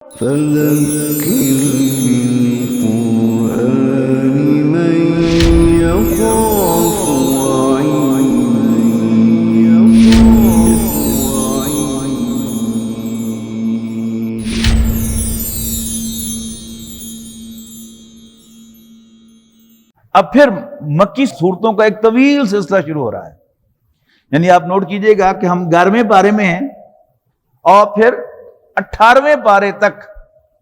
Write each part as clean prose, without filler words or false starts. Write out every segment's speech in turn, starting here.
فذكر بالقرآن من يخاف اب پھر مکی صورتوں کا ایک طویل سلسلہ شروع ہو رہا ہے. یعنی آپ نوٹ کیجئے گا کہ ہم 11ویں پارے میں ہیں اور پھر 18ویں پارے تک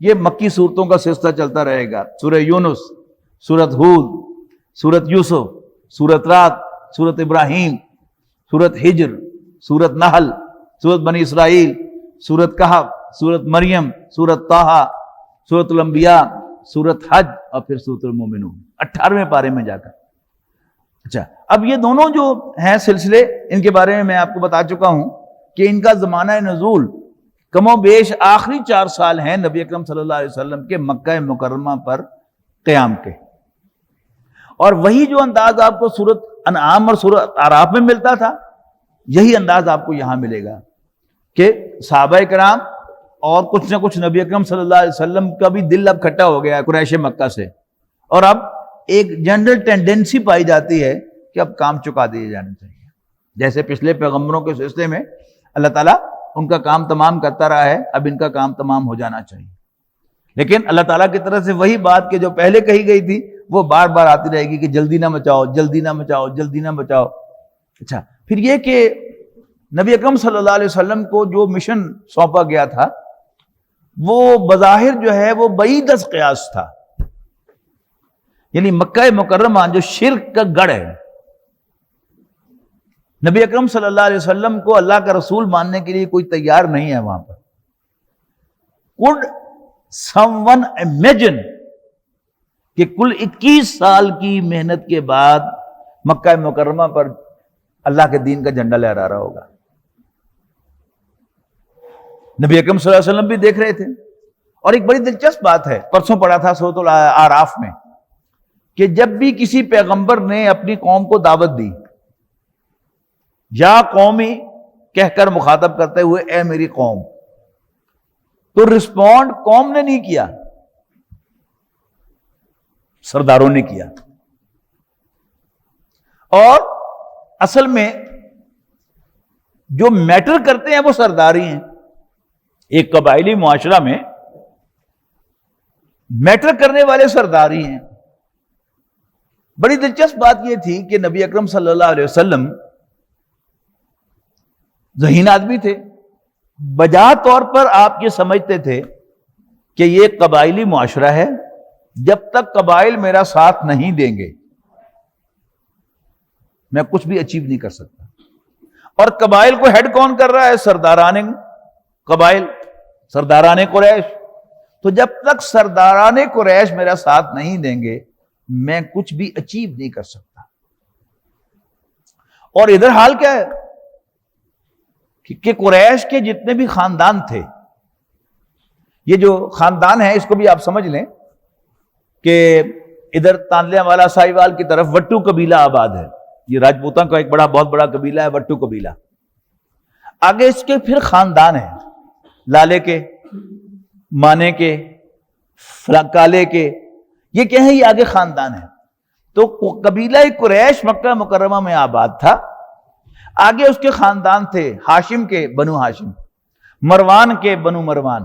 یہ مکی صورتوں کا سلسلہ چلتا رہے گا. سورہ یونس، سورۃ ہود، سورۃ یوسف، سورۃ رعد، سورۃ ابراہیم، سورۃ ہجر، سورۃ نحل، سورۃ بنی اسرائیل، سورۃ کہف، سورۃ مریم، سورۃ طٰہٰ، سورۃ الانبیاء، سورۃ حج اور پھر سورۃ المومنون 18ویں پارے میں جا کر. اچھا، اب یہ دونوں جو ہیں سلسلے، ان کے بارے میں میں آپ کو بتا چکا ہوں کہ ان کا زمانہ نزول کم و بیش آخری 4 سال ہیں نبی اکرم صلی اللہ علیہ وسلم کے مکہ مکرمہ پر قیام کے. اور وہی جو انداز آپ کو سورۃ انعام اور سورۃ اعراف میں ملتا تھا، یہی انداز آپ کو یہاں ملے گا کہ صحابہ کرام اور کچھ نہ کچھ نبی اکرم صلی اللہ علیہ وسلم کا بھی دل اب کھٹا ہو گیا ہے قریش مکہ سے، اور اب ایک جنرل ٹینڈنسی پائی جاتی ہے کہ اب کام چکا دیے جانے چاہیے. جیسے پچھلے پیغمبروں کے سلسلے میں اللہ تعالیٰ ان کا کام تمام کرتا رہا ہے، اب ان کا کام تمام ہو جانا چاہیے. لیکن اللہ تعالیٰ کی طرف سے وہی بات کہ جو پہلے کہی گئی تھی وہ بار بار آتی رہے گی کہ جلدی نہ مچاؤ، جلدی نہ مچاؤ، جلدی نہ مچاؤ. اچھا، پھر یہ کہ نبی اکرم صلی اللہ علیہ وسلم کو جو مشن سونپا گیا تھا وہ بظاہر جو ہے وہ بعید از قیاس تھا. یعنی مکہ مکرمہ جو شرک کا گڑھ ہے، نبی اکرم صلی اللہ علیہ وسلم کو اللہ کا رسول ماننے کے لیے کوئی تیار نہیں ہے وہاں پر. Could someone imagine کہ کل 21 سال کی محنت کے بعد مکہ مکرمہ پر اللہ کے دین کا جھنڈا لہرا رہا ہوگا؟ نبی اکرم صلی اللہ علیہ وسلم بھی دیکھ رہے تھے. اور ایک بڑی دلچسپ بات ہے، پرسوں پڑھا تھا سورۃ الاعراف میں، کہ جب بھی کسی پیغمبر نے اپنی قوم کو دعوت دی، یا قومی کہہ کر مخاطب کرتے ہوئے اے میری قوم، تو رسپونڈ قوم نے نہیں کیا، سرداروں نے کیا. اور اصل میں جو میٹر کرتے ہیں وہ سرداری ہیں. ایک قبائلی معاشرہ میں میٹر کرنے والے سرداری ہیں. بڑی دلچسپ بات یہ تھی کہ نبی اکرم صلی اللہ علیہ وسلم ذہین آدمی تھے. بجا طور پر آپ یہ سمجھتے تھے کہ یہ قبائلی معاشرہ ہے، جب تک قبائل میرا ساتھ نہیں دیں گے میں کچھ بھی اچیو نہیں کر سکتا. اور قبائل کو ہیڈ کون کر رہا ہے؟ سرداران قبائل، سرداران قریش. تو جب تک سرداران قریش میرا ساتھ نہیں دیں گے میں کچھ بھی اچیو نہیں کر سکتا. اور ادھر حال کیا ہے کہ قریش کے جتنے بھی خاندان تھے، یہ جو خاندان ہے اس کو بھی آپ سمجھ لیں کہ ادھر تانلیہ والا ساہیوال کی طرف وٹو قبیلہ آباد ہے. یہ راجپوتوں کا ایک بہت بڑا قبیلہ ہے وٹو قبیلہ. آگے اس کے پھر خاندان ہیں، لالے کے، مانے کے، کالے کے، یہ کیا ہے؟ یہ آگے خاندان ہے. تو قبیلہ قریش مکہ مکرمہ میں آباد تھا. آگے اس کے خاندان تھے ہاشم کے بنو ہاشم، مروان کے بنو مروان،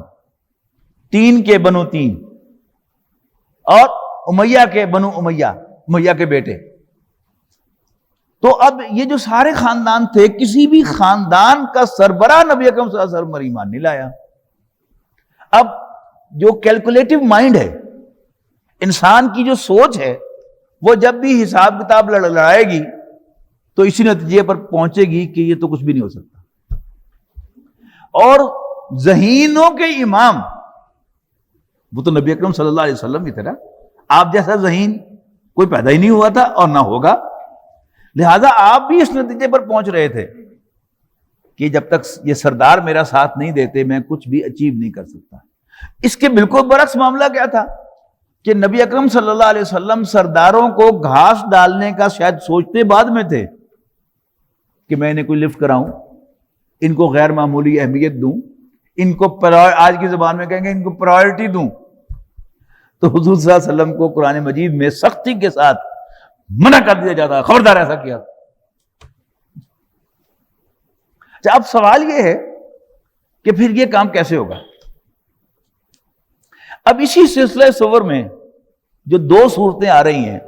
تین کے بنو تین، اور امیہ کے بنو امیہ کے بیٹے. تو اب یہ جو سارے خاندان تھے، کسی بھی خاندان کا سربراہ نبی اکرم صلی اللہ علیہ وسلم ایمان نہیں لایا. اب جو کیلکولیٹو مائنڈ ہے، انسان کی جو سوچ ہے، وہ جب بھی حساب کتاب لڑائے گی تو اسی نتیجے پر پہنچے گی کہ یہ تو کچھ بھی نہیں ہو سکتا. اور ذہینوں کے امام وہ تو نبی اکرم صلی اللہ علیہ وسلم ہی تھے نا. آپ جیسا ذہین کوئی پیدا ہی نہیں ہوا تھا اور نہ ہوگا. لہذا آپ بھی اس نتیجے پر پہنچ رہے تھے کہ جب تک یہ سردار میرا ساتھ نہیں دیتے میں کچھ بھی اچیو نہیں کر سکتا. اس کے بالکل برعکس معاملہ کیا تھا کہ نبی اکرم صلی اللہ علیہ وسلم سرداروں کو گھاس ڈالنے کا شاید سوچتے بعد میں تھے کہ میں انہیں کوئی لفٹ کراؤں، ان کو غیر معمولی اہمیت دوں، ان کو آج کی زبان میں کہیں گے ان کو پرائورٹی دوں، تو حضور صلی اللہ علیہ وسلم کو قرآن مجید میں سختی کے ساتھ منع کر دیا جاتا ہے، خبردار ایسا کیا۔ اچھا، اب سوال یہ ہے کہ پھر یہ کام کیسے ہوگا؟ اب اسی سلسلہ سور میں جو دو صورتیں آ رہی ہیں،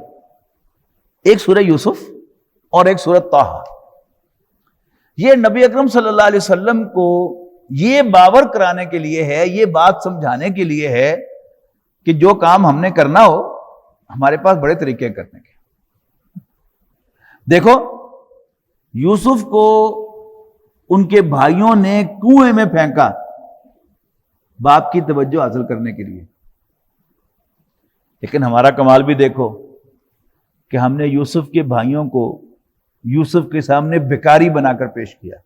ایک سورہ یوسف اور ایک سورہ طٰہٰ، یہ نبی اکرم صلی اللہ علیہ وسلم کو یہ باور کرانے کے لیے ہے، یہ بات سمجھانے کے لیے ہے کہ جو کام ہم نے کرنا ہو ہمارے پاس بڑے طریقے کرنے کے۔ دیکھو، یوسف کو ان کے بھائیوں نے کنویں میں پھینکا باپ کی توجہ حاصل کرنے کے لیے، لیکن ہمارا کمال بھی دیکھو کہ ہم نے یوسف کے بھائیوں کو یوسف کے سامنے بھکاری بنا کر پیش کیا۔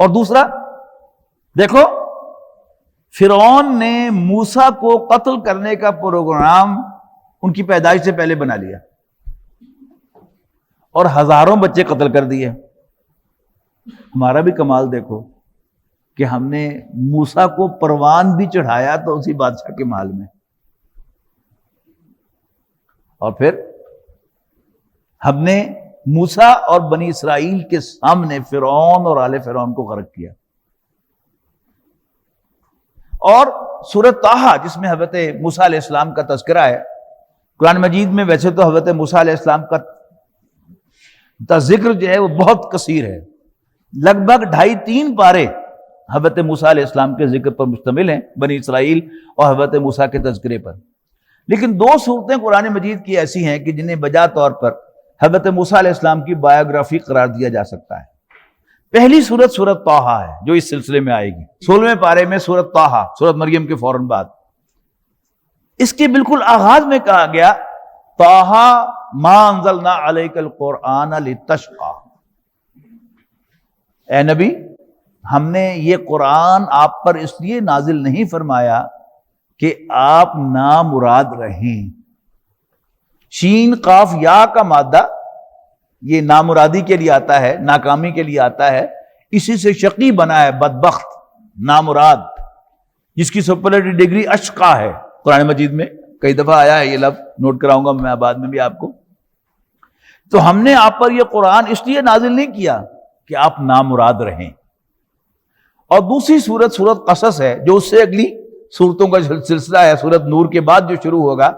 اور دوسرا دیکھو، فرعون نے موسیٰ کو قتل کرنے کا پروگرام ان کی پیدائش سے پہلے بنا لیا اور ہزاروں بچے قتل کر دیے۔ ہمارا بھی کمال دیکھو کہ ہم نے موسیٰ کو پروان بھی چڑھایا تو اسی بادشاہ کے محل میں، اور پھر ہم نے موسیٰ اور بنی اسرائیل کے سامنے فرعون اور آل فرعون کو غرق کیا۔ اور سورہ طٰہٰ جس میں حضرت موسیٰ علیہ السلام کا تذکرہ ہے، قرآن مجید میں ویسے تو حضرت موسیٰ علیہ السلام کا ذکر جو ہے وہ بہت کثیر ہے، لگ بھگ 2.5-3 پارے حضرت موسیٰ علیہ السلام کے ذکر پر مشتمل ہیں، بنی اسرائیل اور حضرت موسیٰ کے تذکرے پر۔ لیکن 2 صورتیں قرآن مجید کی ایسی ہیں کہ جنہیں بجا طور پر حضرت موسیٰ علیہ السلام کی بایوگرافی قرار دیا جا سکتا ہے۔ پہلی سورت سورت طٰہٰ ہے جو اس سلسلے میں آئے گی، 16ویں پارے میں سورت طٰہٰ، سورت مریم کے فوراً بعد۔ اس کے بالکل آغاز میں کہا گیا طٰہٰ ما انزلنا علیک القرآن لتشقی، اے نبی ہم نے یہ قرآن آپ پر اس لیے نازل نہیں فرمایا کہ آپ نامراد رہیں۔ شین قاف یا کا مادہ یہ نامرادی کے لیے آتا ہے، ناکامی کے لیے آتا ہے، اسی سے شقی بنا ہے، بدبخت، نامراد، جس کی سپرلیٹو ڈگری اشقا ہے۔ قرآن مجید میں کئی دفعہ آیا ہے یہ لفظ، نوٹ کراؤں گا میں بعد میں بھی آپ کو۔ تو ہم نے آپ پر یہ قرآن اس لیے نازل نہیں کیا کہ آپ نامراد رہیں۔ اور دوسری سورت سورت قصص ہے جو اس سے اگلی سورتوں کا سلسلہ ہے، سورت نور کے بعد جو شروع ہوگا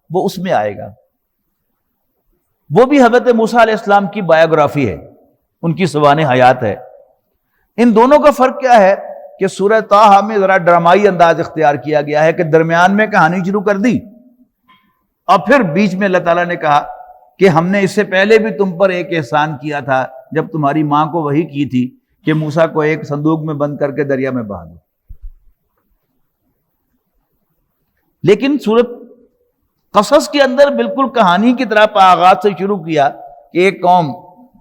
وہ اس میں آئے گا۔ وہ بھی حضرت موسیٰ علیہ السلام کی بایوگرافی ہے، ان کی سوانح حیات ہے۔ ان دونوں کا فرق کیا ہے کہ سورہ طٰہٰ میں ذرا ڈرامائی انداز اختیار کیا گیا ہے کہ درمیان میں کہانی شروع کر دی اور پھر بیچ میں اللہ تعالیٰ نے کہا کہ ہم نے اس سے پہلے بھی تم پر ایک احسان کیا تھا جب تمہاری ماں کو وحی کی تھی کہ موسیٰ کو ایک صندوق میں بند کر کے دریا میں بہا دو۔ لیکن سورت قصص کے اندر بالکل کہانی کی طرح آغاز سے شروع کیا کہ ایک قوم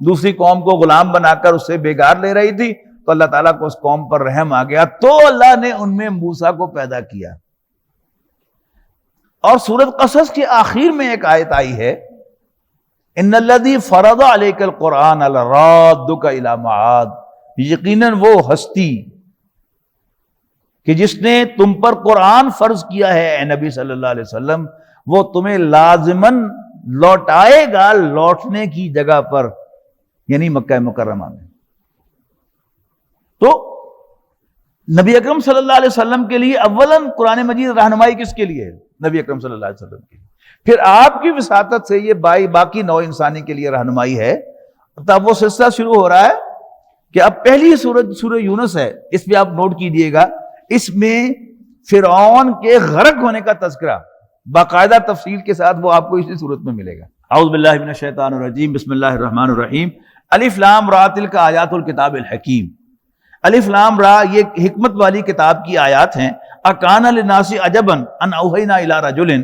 دوسری قوم کو غلام بنا کر اس سے بیگار لے رہی تھی، تو اللہ تعالیٰ کو اس قوم پر رحم آ گیا تو اللہ نے ان میں موسیٰ کو پیدا کیا۔ اور سورت قصص کے آخر میں ایک آیت آئی ہے، ان الذی فرض علیک القرآن لرادک الی معاد، یقیناً وہ ہستی کہ جس نے تم پر قرآن فرض کیا ہے اے نبی صلی اللہ علیہ وسلم، وہ تمہیں لازماً لوٹائے گا لوٹنے کی جگہ پر، یعنی مکہ مکرمہ میں۔ تو نبی اکرم صلی اللہ علیہ وسلم کے لیے اولاً قرآن مجید رہنمائی کس کے لیے ہے؟ نبی اکرم صلی اللہ علیہ وسلم کے لیے۔ پھر آپ کی وساطت سے یہ باقی نوع انسانی کے لیے رہنمائی ہے۔ تب وہ سلسلہ شروع ہو رہا ہے کہ اب پہلی سورہ یونس ہے، اس پہ آپ نوٹ کیجئے گا، اس میں فرعون کے غرق ہونے کا تذکرہ باقاعدہ تفصیل کے ساتھ وہ آپ کو اسی صورت میں ملے گا۔ اعوذ باللہ من الشیطان الرجیم، بسم اللہ الرحمن الرحیم۔ الف لام را تلک آیات الکتاب الحکیم۔ الف لام را یہ حکمت والی کتاب کی آیات ہیں۔ اکان للناس عجبا ان اوحینا الی رجل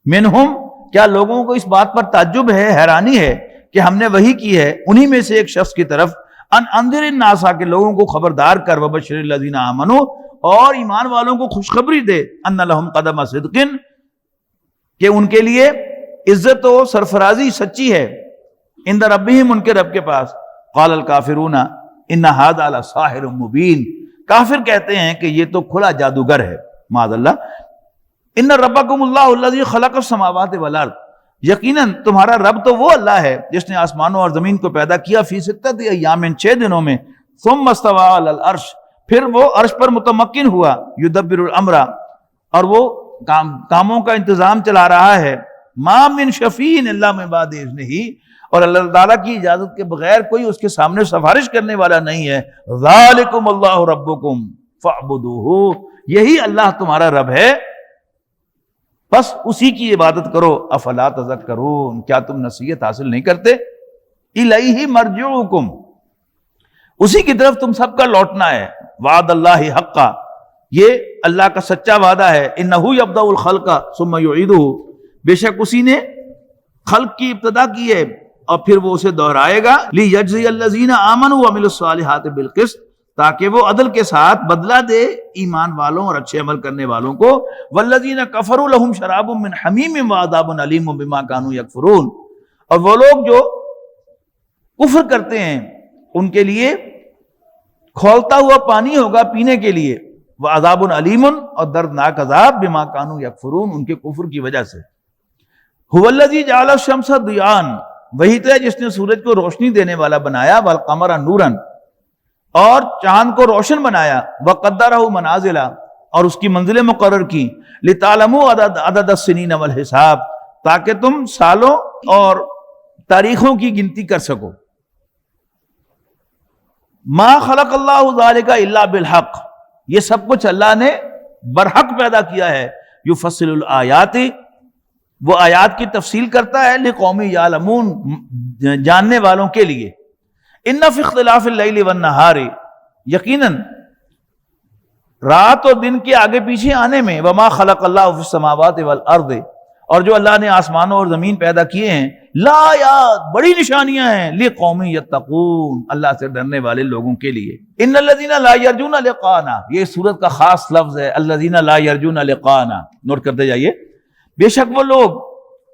منہم، کیا لوگوں کو اس بات پر تعجب ہے، حیرانی ہے کہ ہم نے وحی کی ہے انہی میں سے ایک شخص کی طرف، ان انذر الناس، کہ لوگوں کو خبردار کر، وبشر الذین آمنوا، اور ایمان والوں کو خوشخبری دے، ان لہم قدم صدق، کہ ان کے لیے عزت و سرفرازی سچی ہے، عند ربہم، ان کے رب کے پاس۔ قال الکافرون، ان ھذا لساحر مبین، کافر کہتے ہیں کہ یہ تو کھلا جادوگر ہے، معاذ اللہ۔ ان ربکم اللہ الذی خلق السماوات والارض، یقیناً تمہارا رب تو وہ اللہ ہے جس نے آسمانوں اور زمین کو پیدا کیا، فی ستۃ ایام، 6 دنوں میں، ثم استوى علی العرش، پھر وہ عرش پر متمکن ہوا، یدبر الامر، اور وہ کاموں کا انتظام چلا رہا ہے، ما من شفیع الا من بعد اذنہ، اور اللہ تعالیٰ کی اجازت کے بغیر کوئی اس کے سامنے سفارش کرنے والا نہیں ہے۔ ذالکم اللہ ربکم فاعبدوہ، یہی اللہ تمہارا رب ہے، بس اسی کی عبادت کرو۔ افلا تذکرون، کیا تم نصیحت حاصل نہیں کرتے؟ الیہ مرجعکم، اسی کی طرف تم سب کا لوٹنا ہے۔ وعد اللہ حقا، یہ اللہ کا سچا وعدہ ہے۔ انہ یبدأ الخلق ثم یعیدہ، بے شک اسی نے خلق کی ابتدا کی ہے اور پھر وہ اسے دہرائے گا۔ لیجزی الذین آمنوا وعملوا الصالحات بالقسط، تاکہ وہ عدل کے ساتھ بدلہ دے ایمان والوں اور اچھے عمل کرنے والوں کو۔ والذین کفروا لہم شراب من حمیم وعذاب علیم بما کانوا یکفرون، اور وہ لوگ جو کفر کرتے ہیں ان کے لیے کھولتا ہوا پانی ہوگا پینے کے لیے، وعذاب علیم، اور دردناک عذاب، بما کانوا یکفرون، ان کے کفر کی وجہ سے۔ هو الذی جعل الشمس ضیاء، وہی تو ہے جس نے سورج کو روشنی دینے والا بنایا، والقمر نورا، اور چاند کو روشن بنایا، وقدرہ منازل، اور اس کی منزلیں مقرر کی، لتعلموا عدد السنین والحساب، تاکہ تم سالوں اور تاریخوں کی گنتی کر سکو۔ ما خلق اللہ ذالک الا بالحق، یہ سب کچھ اللہ نے برحق پیدا کیا ہے۔ یفصل الآیات، وہ آیات کی تفصیل کرتا ہے، لقوم یعلمون، جاننے والوں کے لیے۔ ان فی اختلاف اللیل والنہار، یقیناً رات اور دن کے آگے پیچھے آنے میں، وما خلق اللہ فی السماوات والارض، اور جو اللہ نے آسمانوں اور زمین پیدا کیے ہیں، لآیات، بڑی نشانیاں ہیں، لقوم یتقون، اللہ سے ڈرنے والے لوگوں کے لیے۔ ان الذین لا یرجون لقاءنا، یہ سورت کا خاص لفظ ہے، الذین لا یرجون لقاءنا، نوٹ کرتے جائیے۔ بے شک وہ لوگ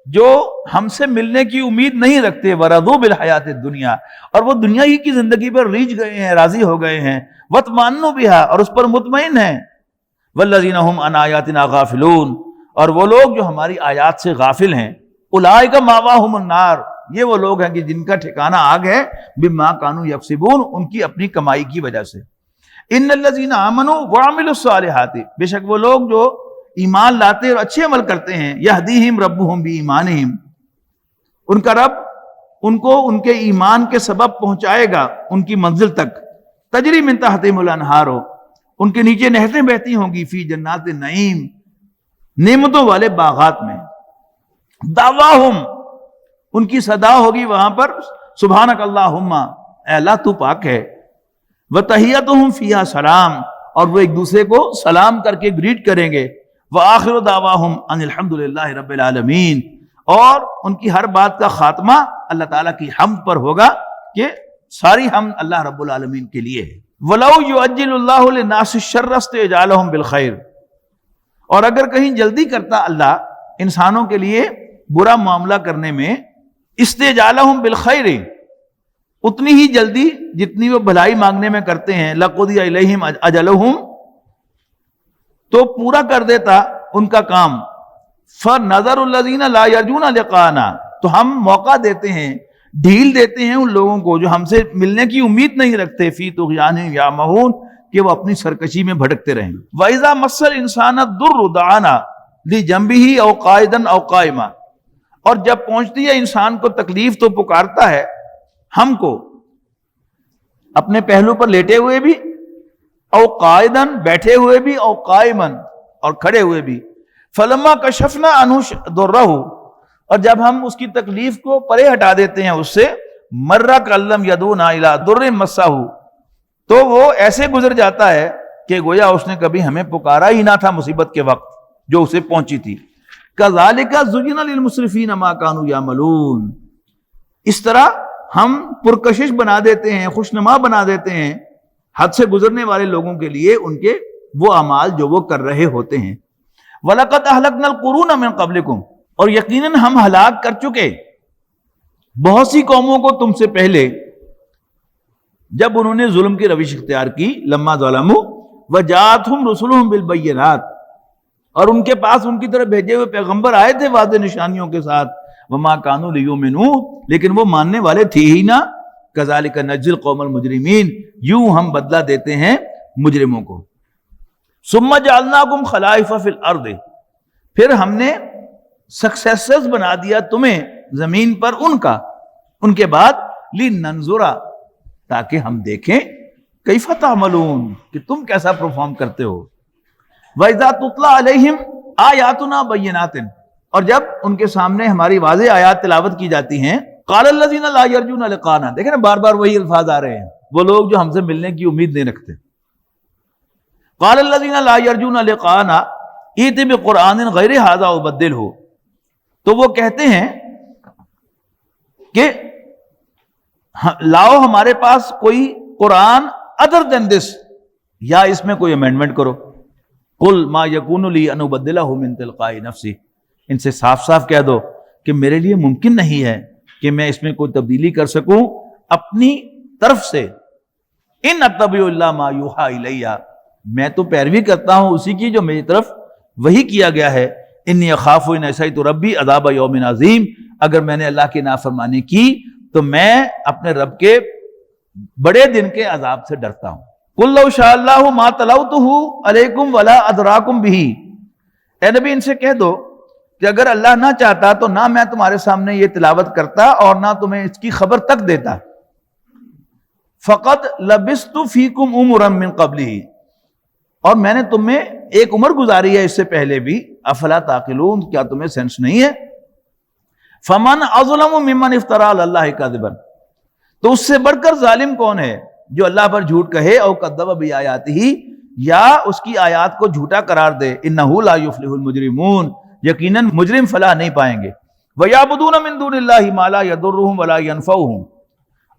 جو ہم سے ملنے کی امید نہیں رکھتے، ورضوا بالحیات الدنیا، اور وہ دنیا ہی کی زندگی پر ریجھ گئے ہیں، راضی ہو گئے ہیں، واطمأنوا بہا، اور اس پر مطمئن ہیں، والذین هم عن آیاتنا غافلون، اور وہ لوگ جو ہماری آیات سے غافل ہیں، اولئک مأواہم النار، یہ وہ لوگ ہیں کہ جن کا ٹھکانہ آگ ہے، بما کانوا یکسبون، ان کی اپنی کمائی کی وجہ سے۔ ان الذین آمنوا وعملوا الصالحات، بے شک وہ لوگ جو ایمان لاتے اور اچھے عمل کرتے ہیں، یہدیہم ربہم بایمانہم، ان کا رب ان کو ان کے ایمان کے سبب پہنچائے گا ان کی منزل تک۔ تجری من تحتہم الانہار، ان کے نیچے نہریں بہتی ہوں گی، فی جنات النعیم، نعمتوں والے باغات میں۔ دعواہم، ان کی صدا ہوگی وہاں پر، سبحانک اللہم، اے اللہ تو پاک ہے، وتحیتہم فیہا سلام، اور وہ ایک دوسرے کو سلام کر کے گریٹ کریں گے، وآخر دعواہم ان الحمد للہ رب العالمین، اور ان کی ہر بات کا خاتمہ اللہ تعالیٰ کی حمد پر ہوگا کہ ساری حمد اللہ رب العالمین کے لیے ہے۔ وَلَوْ يُعَجِّلُ اللَّهُ لِلنَّاسِ الشَّرَّ اسْتِعْجَالَهُم بِالْخَيْرِ، اور اگر کہیں جلدی کرتا اللہ انسانوں کے لیے برا معاملہ کرنے میں، استعجالہم بالخیر، اتنی ہی جلدی جتنی وہ بھلائی مانگنے میں کرتے ہیں، لقضی الیہم اجلہم، تو پورا کر دیتا ان کا کام، فنظر الذین لا یرجون لقاءنا، تو ہم موقع دیتے ہیں، ڈھیل دیتے ہیں ان لوگوں کو جو ہم سے ملنے کی امید نہیں رکھتے، فی طغیانہم یعمہون، کہ وہ اپنی سرکشی میں بھٹکتے رہیں۔ وَإِذَا مَسَّ الْإِنسَانَ الضُّرُّ دَعَانَا لِجَنبِهِ أَوْ قَاعِدًا أَوْ قَائِمًا، اور جب پہنچتی ہے انسان کو تکلیف تو پکارتا ہے ہم کو، اپنے پہلو پر لیٹے ہوئے بھی، او قائدن، بیٹھے ہوئے بھی، او قائمن، اور کھڑے ہوئے بھی۔ فلما کشفنا عنہ ضرہ، اور جب ہم اس کی تکلیف کو پرے ہٹا دیتے ہیں اس سے، مرہ کلم یدونا الی ضر مسہ، تو وہ ایسے گزر جاتا ہے کہ گویا اس نے کبھی ہمیں پکارا ہی نہ تھا مصیبت کے وقت جو اسے پہنچی تھی۔ کذالک زین للمسرفین ما کانوا یعملون، اس طرح ہم پرکشش بنا دیتے ہیں، خوشنما بنا دیتے ہیں حد سے گزرنے والے لوگوں کے لیے ان کے وہ اعمال جو وہ کر رہے ہوتے ہیں۔ وَلَقَدْ أَهْلَكْنَا الْقُرُونَ مِنْ قَبْلِكُمْ، اور یقیناً ہم ہلاک کر چکے بہت سی قوموں کو تم سے پہلے، جب انہوں نے ظلم کی روش اختیار کی، لما ظلموا وجاءتهم رسلهم بالبینات، اور ان کے پاس ان کی طرف بھیجے ہوئے پیغمبر آئے تھے واضح نشانیوں کے ساتھ، وما كانوا ليؤمنوا، لیکن وہ ماننے والے تھے ہی نہ، كذلك نجزي القوم المجرمين، یوں ہم بدلہ دیتے ہیں مجرموں کو۔ ثم جعلناكم خلائف في الارض، پھر ہم نے سکسیسرز بنا دیا تمہیں زمین پر ان کے بعد، لننظر، تاکہ ہم دیکھیں، کیف تعملون، کہ تم کیسا پرفارم کرتے ہو۔ وَإِذَا تُتْلَى عَلَيْهِمْ آيَاتُنَا بَيِّنَاتٍ، اور جب ان کے سامنے ہماری واضح آیات تلاوت کی جاتی ہیں، قَالَ الَّذِينَ لَا يَرْجُونَ لِقَاءَنَا، دیکھیں نا بار بار وہی الفاظ آ رہے ہیں، وہ لوگ جو ہم سے ملنے کی امید نہیں رکھتے۔ قَالَ الَّذِينَ لَا يَرْجُونَ لِقَاءَنَا ائْتِ بِقُرْآنٍ غَيْرِ هَذَا وَبَدِّلْهُ، تو وہ کہتے ہیں کہ لاؤ ہمارے پاس کوئی قرآن ادر دین دس، یا اس میں کوئی امینڈمنٹ کرو۔ قل ما یکون لی ان ابدلہ من تلقاء نفسی، ان سے صاف صاف کہہ دو کہ میرے لیے ممکن نہیں ہے کہ میں اس میں کوئی تبدیلی کر سکوں اپنی طرف سے۔ ان اتبع الا ما یوحی الی، میں تو پیروی کرتا ہوں اسی کی جو میری طرف وہی کیا گیا ہے۔ انی اخاف ان عصیت ربی عذاب یوم عظیم، اگر میں نے اللہ کی نافرمانی کی تو میں اپنے رب کے بڑے دن کے عذاب سے ڈرتا ہوں۔ قل لو شاء اللہ ما تلوتہ علیکم ولا ادراکم بہ، اے نبی ان سے کہہ دو کہ اگر اللہ نہ چاہتا تو نہ میں تمہارے سامنے یہ تلاوت کرتا اور نہ تمہیں اس کی خبر تک دیتا۔ فقد لبثت فیکم عمرا من قبلہ، اور میں نے تم میں ایک عمر گزاری ہے اس سے پہلے بھی، افلا تعقلون، کیا تمہیں سینس نہیں ہے؟ فمن اظلم ممن افترى علی اللہ کذبا، تو اس سے بڑھ کر ظالم کون ہے جو اللہ پر جھوٹ کہے، او کذب بآیاتہ، یا اس کی آیات کو جھوٹا قرار دے۔ انہ لا یفلح المجرمون، یقیناً مجرم فلاح نہیں پائیں گے۔ ویعبدون من دون اللہ ما لا یضرهم ولا ینفعهم،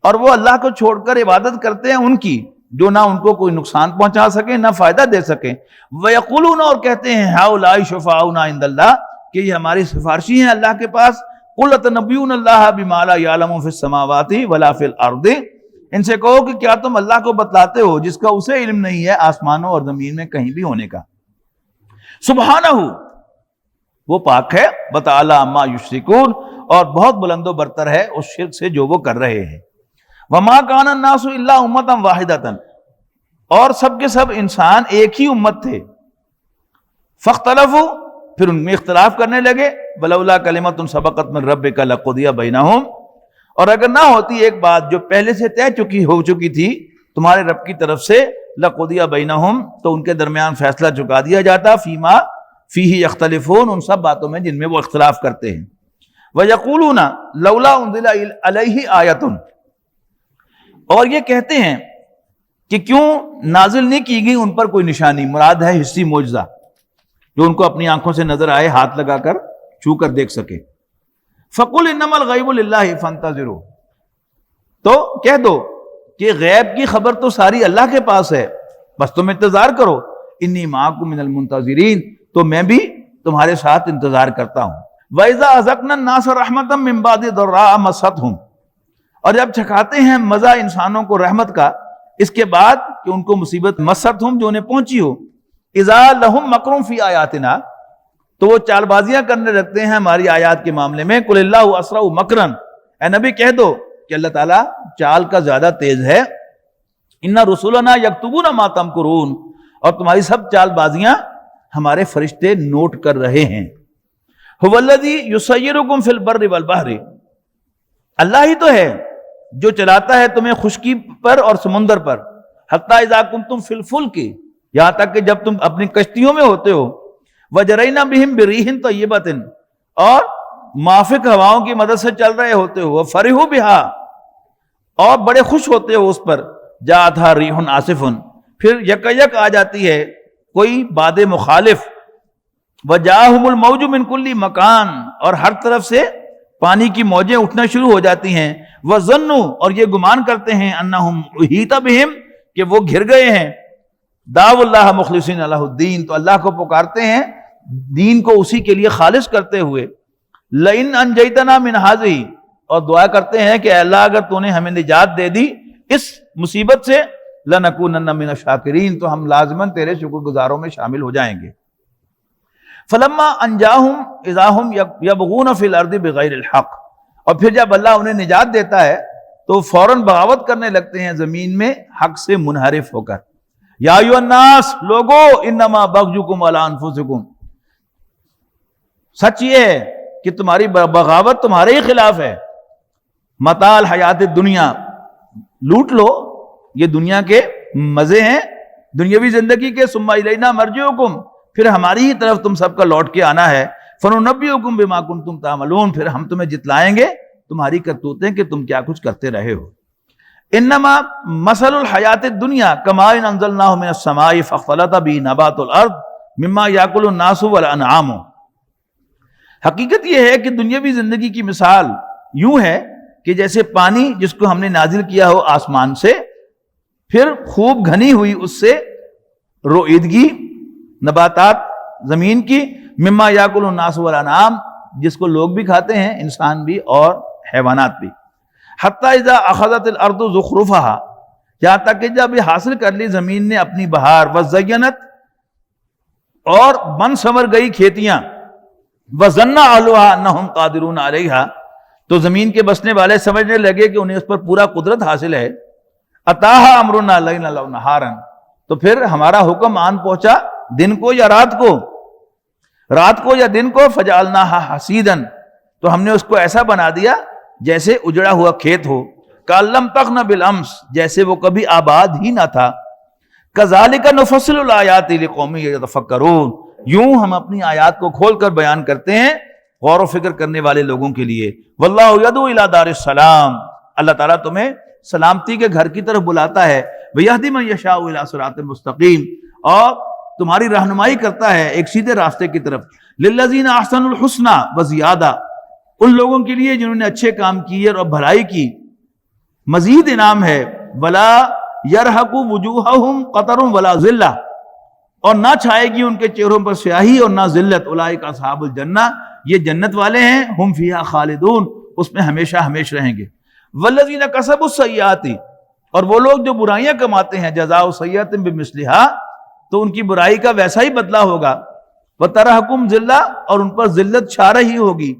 اور وہ اللہ کو چھوڑ کر عبادت کرتے ہیں ان کی جو نہ ان کو کوئی نقصان پہنچا سکے نہ فائدہ دے سکے۔ ویقولون، اور کہتے ہیں، ہؤلاء شفعاؤنا عند اللہ، کہ یہ ہماری سفارشی ہیں اللہ کے پاس۔ قل اتنبئون اللہ بما لا یعلم فی السماوات ولا فی الارض، ان سے کہو کہ کیا تم اللہ کو بتلاتے ہو جس کا اسے علم نہیں ہے آسمانوں اور زمین میں کہیں بھی ہونے کا۔ سبحانہ، وہ پاک ہے، وتعالی عما یشرکون، اور بہت بلند و برتر ہے اس شرک سے جو وہ کر رہے ہیں۔ وما کان الناس الا امۃ واحدۃ، اور سب کے سب انسان ایک ہی امت تھے۔ فاختلفوا، پھر ان میں اختلاف کرنے لگے۔ ولولا کلمۃ سبقت من ربک لقضی بینہم، اور اگر نہ ہوتی ایک بات جو پہلے سے طے ہو چکی تھی تمہارے رب کی طرف سے، لقضی بینہم، تو ان کے درمیان فیصلہ چکا دیا جاتا، فیما فیہ یختلفون، ان سب باتوں میں جن میں وہ اختلاف کرتے ہیں۔ ویقولون لولا انزل علیہ آیۃ، اور یہ کہتے ہیں کہ کیوں نازل نہیں کی گئی ان پر کوئی نشانی، مراد ہے حسی معجزہ، جو ان کو اپنی آنکھوں سے نظر آئے، ہاتھ لگا کر چھو کر دیکھ سکے۔ فقل انما الغیب للہ فانتظروا، تو کہہ دو کہ غیب کی خبر تو ساری اللہ کے پاس ہے، بس تم انتظار کرو۔ انی معکم من المنتظرین، تو میں بھی تمہارے ساتھ انتظار کرتا ہوں۔ وَإِذَا أَذَقْنَا النَّاسَ رَحْمَةً مِّن بَعْدِ ضَرَّاءَ مَسَّتْهُمْ، اور جب چکھاتے ہیں مزہ انسانوں کو رحمت کا اس کے بعد کہ ان کو مصیبت مستہم جو انہیں پہنچی ہو، اذا لہم مکر فی آیاتنا، تو وہ چال بازیاں کرنے لگتے ہیں ہماری آیات کے معاملے میں۔ قل اللہ اسرع مکرا، اے نبی کہہ دو کہ اللہ تعالیٰ چال کا زیادہ تیز ہے۔ ان رسولنا یکتبون ما تمکرون، اور تمہاری سب چال بازیاں ہمارے فرشتے نوٹ کر رہے ہیں۔ هو الذی یسیرکم فی البر والبحر، اللہ ہی تو ہے جو چلاتا ہے تمہیں خشکی پر اور سمندر پر، حتی اذا کنتم فی الفلک، یہاں تک کہ جب تم اپنی کشتیوں میں ہوتے ہو، وجرینا بہم بریح طیبۃ، اور موافق ہواؤں کی مدد سے چل رہے ہوتے ہو، وفرحوا بہا، اور بڑے خوش ہوتے ہو اس پر، جاءتھا ریح عاصف، پھر یک آ جاتی ہے کوئی باد مخالف، وجاءہم الموج من کل مکان، اور ہر طرف سے پانی کی موجیں اٹھنا شروع ہو جاتی ہیں، وظنوا، اور یہ گمان کرتے ہیں، انہم احیط بہم، کہ وہ گھر گئے ہیں، دعوا اللہ مخلصین لہ الدین، تو اللہ کو پکارتے ہیں دین کو اسی کے لیے خالص کرتے ہوئے، لئن انجیتنا من ہذہ، اور دعا کرتے ہیں کہ اے اللہ اگر تو نے ہمیں نجات دے دی اس مصیبت سے لنکونن من الشاکرین، تو ہم لازماً تیرے شکر گزاروں میں شامل ہو جائیں گے۔ فلما انجاہم اذا ہم یبغون فی الارض بغیر الحق، اور پھر جب اللہ انہیں نجات دیتا ہے تو فوراً بغاوت کرنے لگتے ہیں زمین میں حق سے منحرف ہو کر۔ یا ایھا الناس، لوگو، انما بغیکم علی انفسکم، سچ یہ ہے کہ تمہاری بغاوت تمہارے ہی خلاف ہے۔ متاع الحیات الدنیا، لوٹ لو، یہ دنیا کے مزے ہیں دنیاوی زندگی کے، ثم الینا مرجعکم، پھر ہماری ہی طرف تم سب کا لوٹ کے آنا ہے، فننبئکم بما کنتم تعملون، پھر ہم تمہیں جتلائیں گے تمہاری کرتوتیں کہ تم کیا کچھ کرتے رہے ہو۔ انما مثل الحیات الدنیا کماء انزلناہ من السماء فاختلط به نبات الارض مما یاکل الناس والانعام، حقیقت یہ ہے کہ دنیاوی زندگی کی مثال یوں ہے کہ جیسے پانی جس کو ہم نے نازل کیا ہو آسمان سے، پھر خوب گھنی ہوئی اس سے روئیدگی نباتات زمین کی، مما یاکل الناس والانعام، جس کو لوگ بھی کھاتے ہیں، انسان بھی اور حیوانات بھی۔ حتی اذا اخذت الارض زخرفها، یہاں تک کہ جب یہ حاصل کر لی زمین نے اپنی بہار، وزینت، اور بن سنور گئی کھیتیاں، وظن اہلها انہم قادرون علیہا، تو زمین کے بسنے والے سمجھنے لگے کہ انہیں اس پر پورا قدرت حاصل ہے۔ اتاہا امرنا لیلا او نہارا، تو پھر ہمارا حکم آن پہنچا دن کو یا رات کو، رات کو یا دن کو، فجعلناہا حصیدا، تو ہم نے اس کو ایسا بنا دیا جیسے اجڑا ہوا کھیت ہو، کأن لم تغن بالامس، جیسے وہ کبھی آباد ہی نہ تھا۔ کذالک نفصل الآیات لقوم یتفکرون، یوں ہم اپنی آیات کو کھول کر بیان کرتے ہیں غور و فکر کرنے والے لوگوں کے لیے۔ واللہ یدعو الی دار السلام، اللہ تعالیٰ تمہیں سلامتی کے گھر کی طرف بلاتا ہے، ویہدی من یشاء الی صراط مستقیم، اور تمہاری رہنمائی کرتا ہے ایک سیدھے راستے کی طرف۔ للذین احسنوا الحسنی وزیادہ، ان لوگوں کے لیے جنہوں نے اچھے کام کیے اور بھلائی کی، مزید انعام ہے۔ ولا یرہق وجوہہم قطر ولا ذلہ، اور نہ چھائے گی ان کے چہروں پر سیاہی اور نہ ذلت۔ اولئک اصحاب الجنہ، یہ جنت والے ہیں، ہم فیہا خالدون، اس میں ہمیشہ ہمیشہ رہیں گے۔ والذین کسبوا السیئات، اور وہ لوگ جو برائیاں کماتے ہیں، جزاء سیئۃ بمثلھا، تو ان کی برائی کا ویسا ہی بدلہ ہوگا۔ وترہقہم ذلہ، اور ان پر ذلت چھا رہی ہوگی۔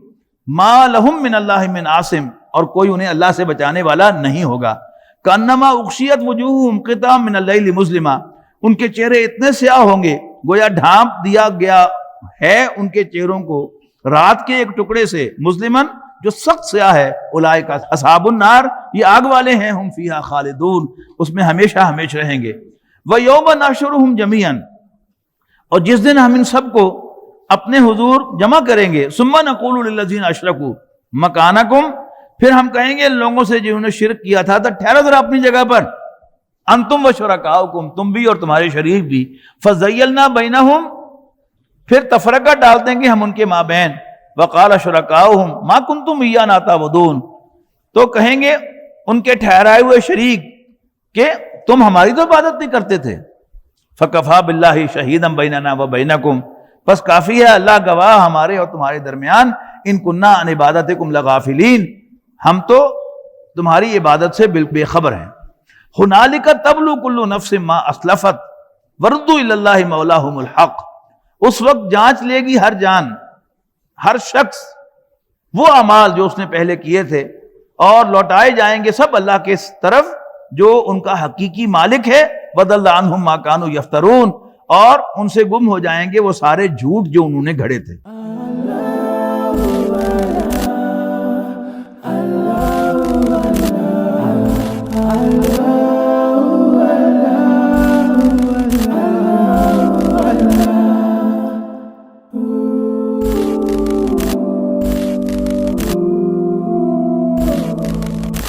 ما لہم من اللہ من عاصم، اور کوئی انہیں اللہ سے بچانے والا نہیں ہوگا۔ کأنما اغشیت وجوہہم قطعا من اللیل مظلما، ان کے چہرے اتنے سیاہ ہوں گے گویا ڈھانپ دیا گیا ہے ان کے چہروں کو رات کے ایک ٹکڑے سے، مظلمن، جو سخت سیاہ ہے۔ اولئک اصحاب النار، یہ آگ والے ہیں، ہم فیہا خالدون، اس میں ہمیشہ ہمیشہ رہیں گے۔ وَيَوْمَ نَحْشُرُهُمْ جَمِيعًا، اور جس دن ہم ان سب کو اپنے حضور جمع کریں گے۔ ثُمَّ نَقُولُ لِلَّذِينَ أَشْرَكُوا مَكَانَكُمْ، پھر ہم کہیں گے لوگوں سے جنہوں نے شرک کیا تھا، تو ٹھہرو ذرا اپنی جگہ پر، انتم وشرکاؤکم، تم بھی اور تمہارے شریک بھی۔ فَزَيَّلْنَا بَيْنَهُمْ، پھر تفرقہ ڈال دیں گے ہم ان کے مابین۔ وَقَالَ شُرَكَاؤُهُمْ مَا كُنْتُمْ إِيَّانَا تَعْبُدُونَ، تو کہیں گے ان کے ٹھہرائے ہوئے شریک کہ تم ہماری تو عبادت نہیں کرتے تھے۔ فَكَفَى بِاللَّهِ شَهِيدًا بَيْنَنَا وَبَيْنَكُمْ، بس کافی ہے اللہ گواہ ہمارے اور تمہارے درمیان، ان كُنَّا عَنْ عِبَادَتِكُمْ لَغَافِلِينَ، ہم تو تمہاری عبادت سے بے خبر ہیں۔ هُنَالِكَ تَبْلُو كُلُّ نَفْسٍ مَا أَسْلَفَتْ وَرُدُّوا إِلَى اللَّهِ مَوْلَاهُمُ الْحَقِّ، اس وقت جانچ لے گی ہر جان، ہر شخص وہ اعمال جو اس نے پہلے کیے تھے، اور لوٹائے جائیں گے سب اللہ کے طرف جو ان کا حقیقی مالک ہے۔ وَضَلَّ عَنْهُمْ مَا كَانُوا يَفْتَرُونَ، اور ان سے گم ہو جائیں گے وہ سارے جھوٹ جو انہوں نے گھڑے تھے۔